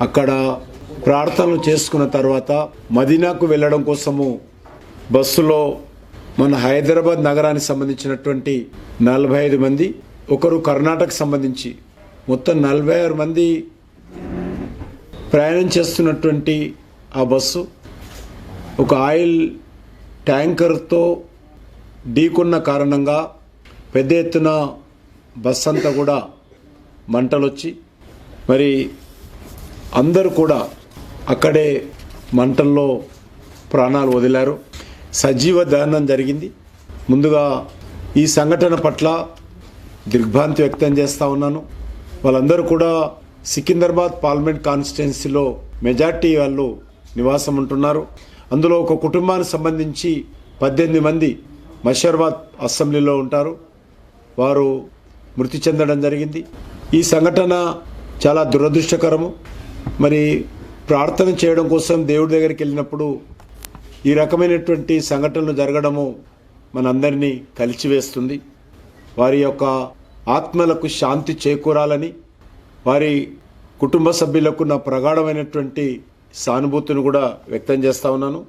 అక్కడ ప్రార్థనలు చేసుకున్న తర్వాత మదీనాకు వెళ్ళడం కోసము బస్సులో మన హైదరాబాద్ నగరానికి సంబంధించినటువంటి 45 మంది, ఒకరు కర్ణాటక సంబంధించి మొత్తం 46 మంది ప్రయాణం చేస్తున్నటువంటి ఆ బస్సు ఒక ఆయిల్ ట్యాంకర్తో ఢీకొన్న కారణంగా పెద్ద ఎత్తున బస్ అంతా కూడా మంటలొచ్చి మరి అందరూ కూడా అక్కడే మంటల్లో ప్రాణాలు వదిలారు. సజీవ దహనం జరిగింది. ముందుగా ఈ సంఘటన పట్ల దిగ్భ్రాంతి వ్యక్తం చేస్తూ ఉన్నాను. వాళ్ళందరూ కూడా సికింద్రాబాద్ పార్లమెంట్ కాన్స్టిట్యున్సీలో మెజార్టీ వాళ్ళు నివాసం ఉంటున్నారు. అందులో ఒక కుటుంబానికి సంబంధించి 18 మంది మషర్బాద్ అసెంబ్లీలో ఉంటారు. వారు మృతి చెందడం జరిగింది. ఈ సంఘటన చాలా దురదృష్టకరము. మరి ప్రార్థన చేయడం కోసం దేవుడి దగ్గరికి వెళ్ళినప్పుడు ఈ రకమైనటువంటి సంఘటనలు జరగడము మనందరినీ కలిచివేస్తుంది. వారి యొక్క ఆత్మలకు శాంతి చేకూరాలని, వారి కుటుంబ సభ్యులకు నా ప్రగాఢమైనటువంటి సానుభూతిని కూడా వ్యక్తం చేస్తా ఉన్నాను.